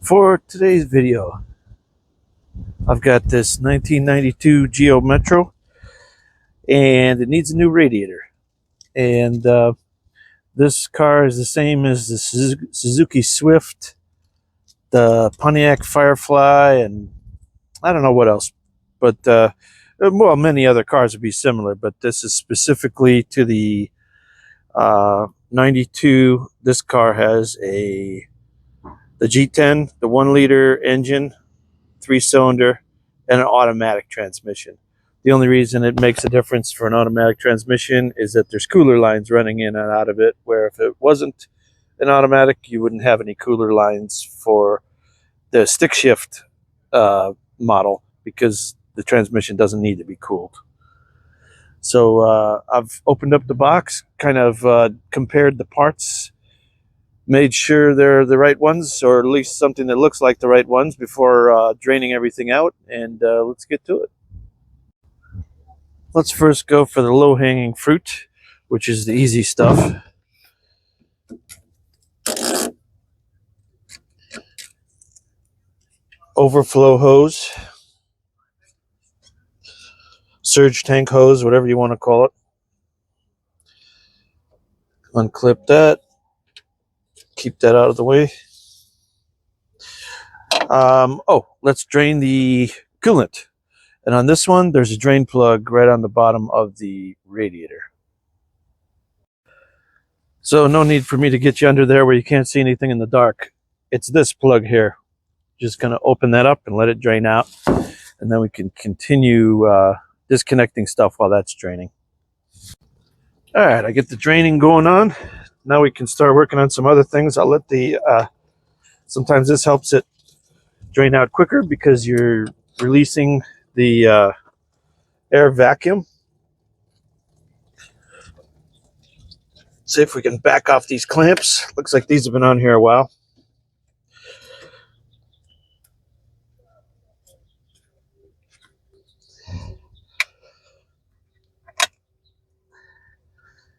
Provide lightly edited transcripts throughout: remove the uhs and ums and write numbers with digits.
For today's video, I've got this 1992 Geo Metro, and it needs a new radiator. And this car is the same as the Suzuki Swift, the Pontiac Firefly, and I don't know what else. But, well, many other cars would be similar, but this is specifically to the 92. This car has the G10, the 1-liter engine, 3-cylinder, and an automatic transmission. The only reason it makes a difference for an automatic transmission is that there's cooler lines running in and out of it, where if it wasn't an automatic, you wouldn't have any cooler lines for the stick shift model, because the transmission doesn't need to be cooled. So I've opened up the box, kind of compared the parts, made sure they're the right ones, or at least something that looks like the right ones, before draining everything out, and let's get to it. Let's first go for the low-hanging fruit, which is the easy stuff. Overflow hose, surge tank hose, whatever you want to call it. Unclip that, keep that out of the way. Let's drain the coolant. And on this one, there's a drain plug right on the bottom of the radiator. So no need for me to get you under there where you can't see anything in the dark. It's this plug here. Just going to open that up and let it drain out. And then we can continue disconnecting stuff while that's draining. All right, I get the draining going on. Now we can start working on some other things. I'll let the, sometimes this helps it drain out quicker because you're releasing the air vacuum. See if we can back off these clamps. Looks like these have been on here a while.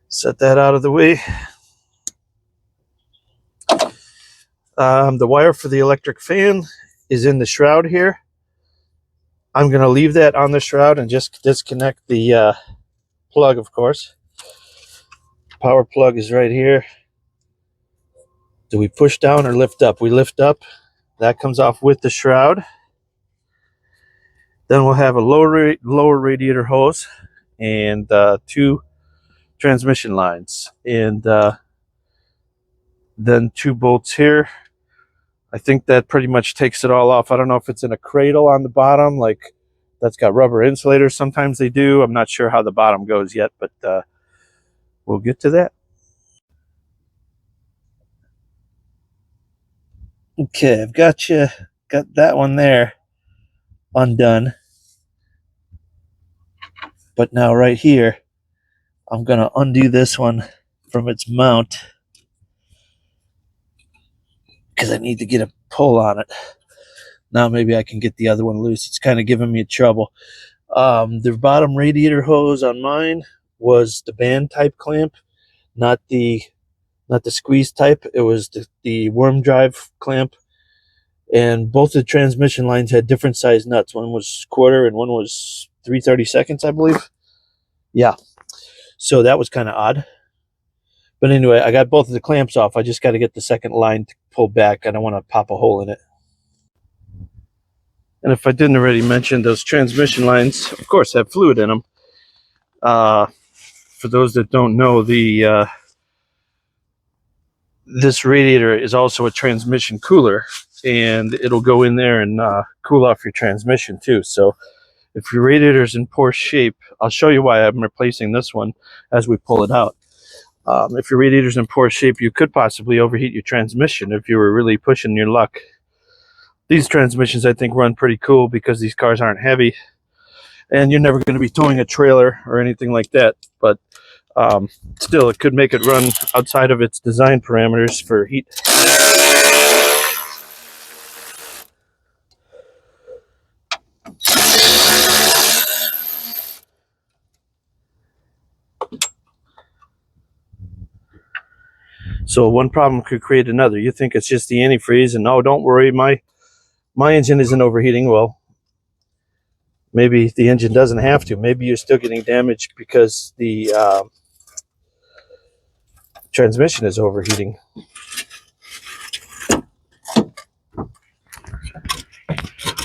Set that out of the way. The wire for the electric fan is in the shroud here. I'm going to leave that on the shroud and just disconnect the plug, of course. Power plug is right here. Do we push down or lift up? We lift up. That comes off with the shroud. Then we'll have a lower radiator hose and 2 transmission lines, and then 2 bolts here. I think that pretty much takes it all off. I don't know if it's in a cradle on the bottom, like that's got rubber insulators. Sometimes they do. I'm not sure how the bottom goes yet, but we'll get to that. Okay, I've got that one there undone. But now right here, I'm going to undo this one from its mount because I need to get a pull on it. Now maybe I can get the other one loose. It's kind of giving me trouble. The bottom radiator hose on mine was the band type clamp, not the squeeze type. It was the worm drive clamp. And both the transmission lines had different size nuts. One was 1/4 and one was 3/32, I believe. Yeah. So that was kind of odd. But anyway, I got both of the clamps off. I just got to get the second line to pull back. I don't want to pop a hole in it. And if I didn't already mention, those transmission lines, of course, have fluid in them. For those that don't know, this radiator is also a transmission cooler, and it'll go in there and cool off your transmission too. So if your radiator is in poor shape, I'll show you why I'm replacing this one as we pull it out. If your radiator is in poor shape, you could possibly overheat your transmission if you were really pushing your luck. These transmissions, I think, run pretty cool because these cars aren't heavy, and you're never going to be towing a trailer or anything like that. But still, it could make it run outside of its design parameters for heat. So one problem could create another. You think it's just the antifreeze, and oh, don't worry, my engine isn't overheating. Well, maybe the engine doesn't have to. Maybe you're still getting damage because the transmission is overheating.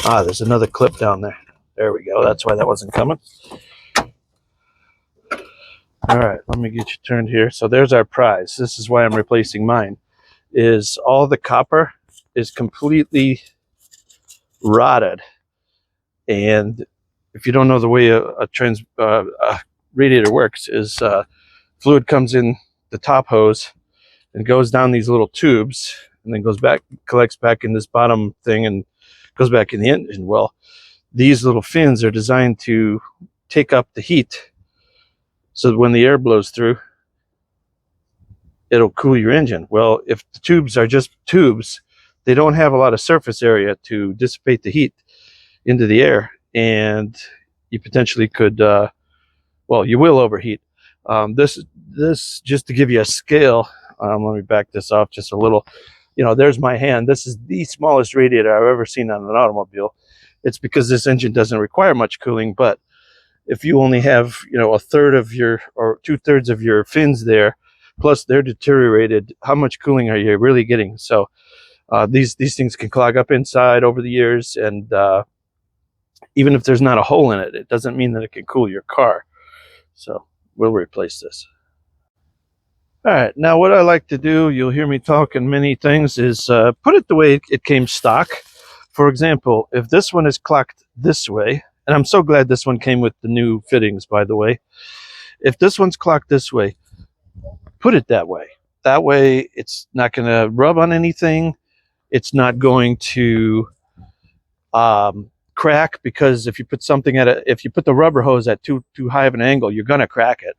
Ah, there's another clip down there. There we go. That's why that wasn't coming. All right, let me get you turned here. So there's our prize. This is why I'm replacing mine. Is all the copper is completely rotted, and if you don't know the way a radiator works, is fluid comes in the top hose and goes down these little tubes, and then goes back, collects back in this bottom thing, and goes back in the engine. Well, these little fins are designed to take up the heat, so that when the air blows through, it'll cool your engine. Well, if the tubes are just tubes, they don't have a lot of surface area to dissipate the heat into the air, and you potentially could, well, you will overheat. This just to give you a scale. Let me back this off just a little. You know, there's my hand. This is the smallest radiator I've ever seen on an automobile. It's because this engine doesn't require much cooling, but if you only have, you know, a third of your, or 2/3 of your fins there, plus they're deteriorated, how much cooling are you really getting? So these things can clog up inside over the years, and even if there's not a hole in it, it doesn't mean that it can cool your car. So we'll replace this. All right, now what I like to do, you'll hear me talk in many things, is put it the way it came stock. For example, if this one is clocked this way, and I'm so glad this one came with the new fittings, by the way. If this one's clocked this way, put it that way. That way it's not going to rub on anything. It's not going to crack, because if you put something if you put the rubber hose at too high of an angle, you're going to crack it.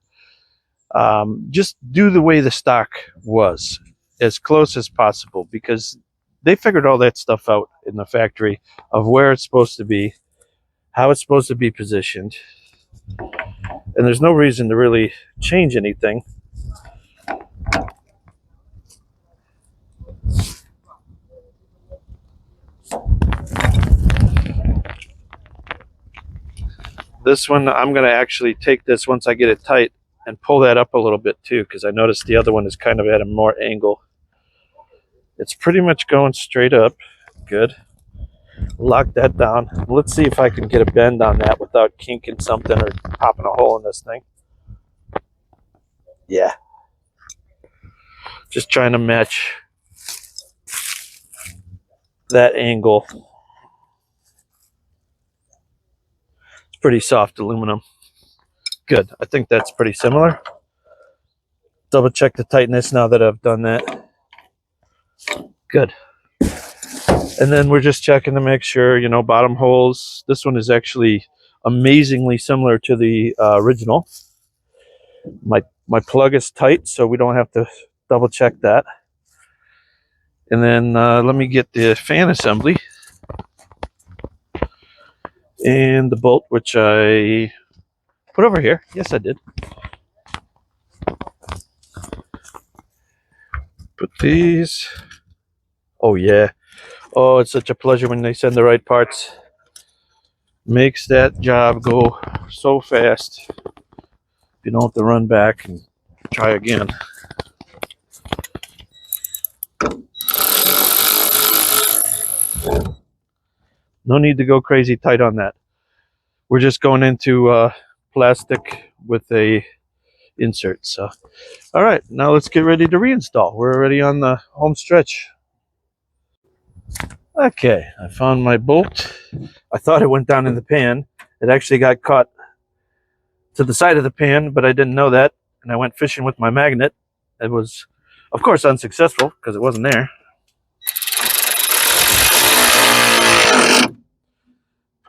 Just do the way the stock was, as close as possible, because they figured all that stuff out in the factory of where it's supposed to be, how it's supposed to be positioned, and there's no reason to really change anything. This one, I'm going to actually take this once I get it tight and pull that up a little bit too, because I noticed the other one is kind of at a more angle. It's pretty much going straight up. Good. Lock that down. Let's see if I can get a bend on that without kinking something or popping a hole in this thing. Yeah. Just trying to match that angle. It's pretty soft aluminum. Good. I think that's pretty similar. Double check the tightness now that I've done that. Good. And then we're just checking to make sure, you know, bottom holes. This one is actually amazingly similar to the original. My plug is tight, so we don't have to double check that. And then let me get the fan assembly and the bolt, which I put over here. Yes, I did. Put these. Oh yeah. Oh, it's such a pleasure when they send the right parts. Makes that job go so fast. You don't have to run back and try again. No need to go crazy tight on that. We're just going into plastic with a insert. So, all right, now let's get ready to reinstall. We're already on the home stretch. Okay, I found my bolt. I thought it went down in the pan. It actually got caught to the side of the pan, but I didn't know that. And I went fishing with my magnet. It was, of course, unsuccessful because it wasn't there.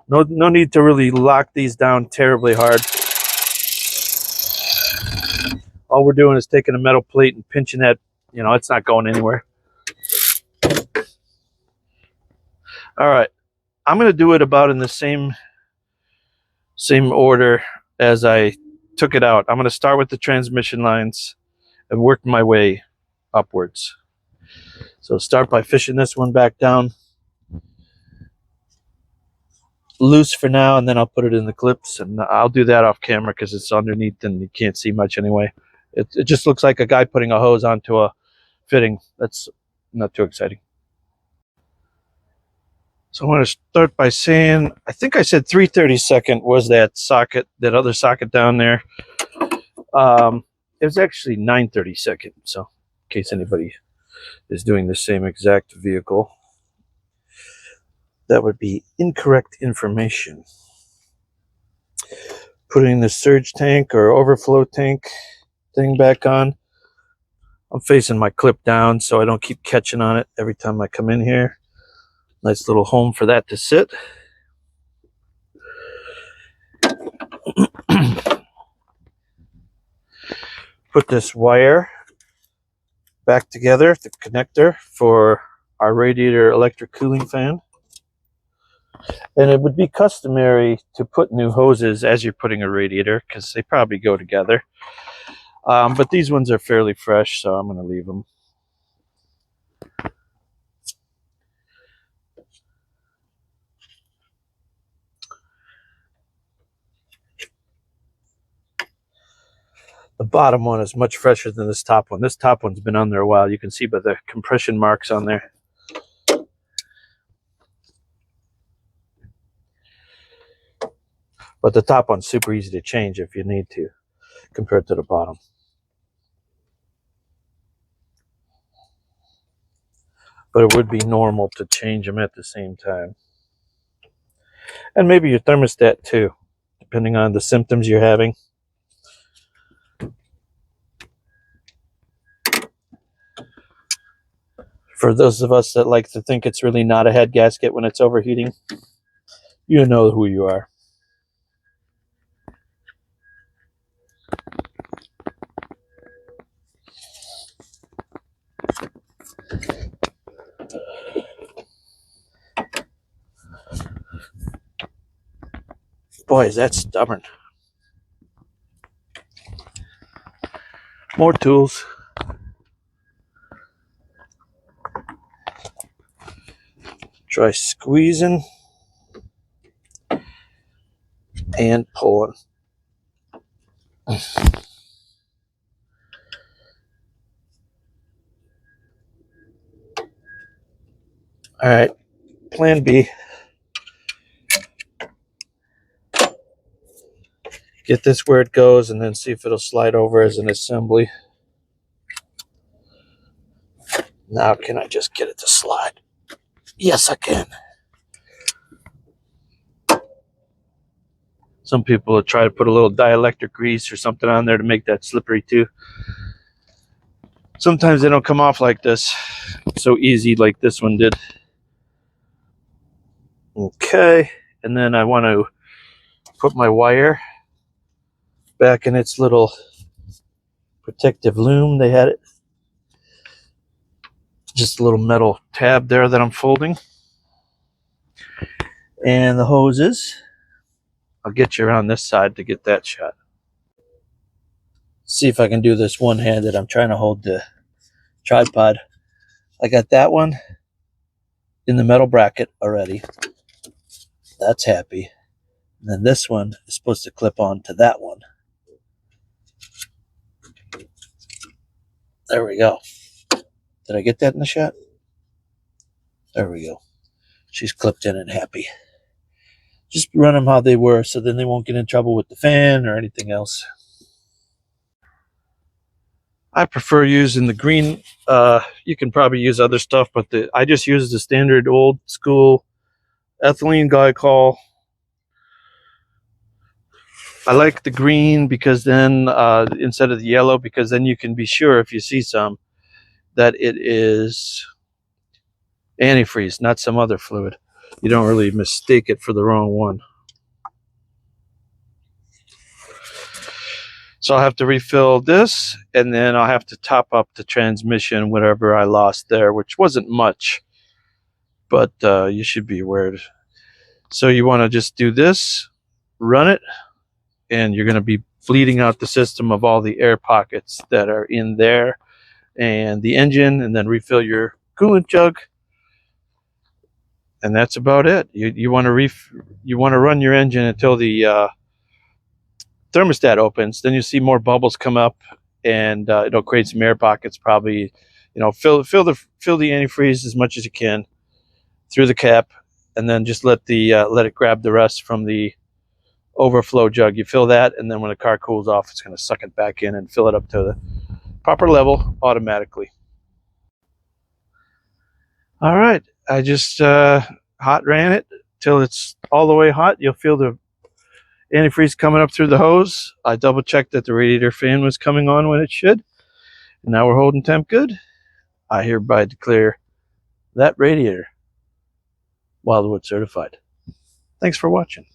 No need to really lock these down terribly hard. All we're doing is taking a metal plate and pinching that. You know, it's not going anywhere. All right, I'm going to do it about in the same order as I took it out. I'm going to start with the transmission lines and work my way upwards. So start by fishing this one back down loose for now, and then I'll put it in the clips, and I'll do that off camera because it's underneath and you can't see much anyway. It just looks like a guy putting a hose onto a fitting. That's not too exciting. So I want to start by saying, I think I said 3/32 was that socket, that other socket down there. It was actually 9/32. So in case anybody is doing the same exact vehicle, that would be incorrect information. Putting the surge tank or overflow tank thing back on. I'm facing my clip down so I don't keep catching on it every time I come in here. Nice little home for that to sit. Put this wire back together, the connector for our radiator electric cooling fan. And it would be customary to put new hoses as you're putting a radiator because they probably go together. But these ones are fairly fresh, so I'm going to leave them. The bottom one is much fresher than this top one. This top one's been on there a while. You can see by the compression marks on there. But the top one's super easy to change if you need to, compared to the bottom. But it would be normal to change them at the same time. And maybe your thermostat too, depending on the symptoms you're having. For those of us that like to think it's really not a head gasket when it's overheating, you know who you are. Boy, is that stubborn. More tools. Try squeezing and pulling. All right, plan B. Get this where it goes and then see if it'll slide over as an assembly. Now can I just get it to slide? Yes, I can. Some people will try to put a little dielectric grease or something on there to make that slippery too. Sometimes they don't come off like this so easy like this one did. Okay, and then I want to put my wire back in its little protective loom. They had it, just a little metal tab there that I'm folding. And the hoses, I'll get you around this side to get that shot. See if I can do this one-handed. I'm trying to hold the tripod. I got that one in the metal bracket already. That's happy. And then this one is supposed to clip on to that one. There we go. Did I get that in the shot? There we go. She's clipped in and happy. Just run them how they were so then they won't get in trouble with the fan or anything else. I prefer using the green. You can probably use other stuff, but I just use the standard old school ethylene glycol. I like the green because then instead of the yellow, because then you can be sure if you see some that it is antifreeze, not some other fluid. You don't really mistake it for the wrong one. So I'll have to refill this, and then I'll have to top up the transmission, whatever I lost there, which wasn't much, but you should be aware. So you want to just do this, run it, and you're going to be bleeding out the system of all the air pockets that are in there and the engine, and then refill your coolant jug. And that's about it. You want to run your engine until the thermostat opens. Then you see more bubbles come up, and it'll create some air pockets. Probably, fill the antifreeze as much as you can through the cap, and then just let it grab the rest from the overflow jug. You fill that, and then when the car cools off, it's going to suck it back in and fill it up to the proper level automatically. All right, I just hot ran it till it's all the way hot. You'll feel the antifreeze coming up through the hose. I double checked that the radiator fan was coming on when it should, and now we're holding temp good. I hereby declare that radiator Wildwood certified. Thanks for watching.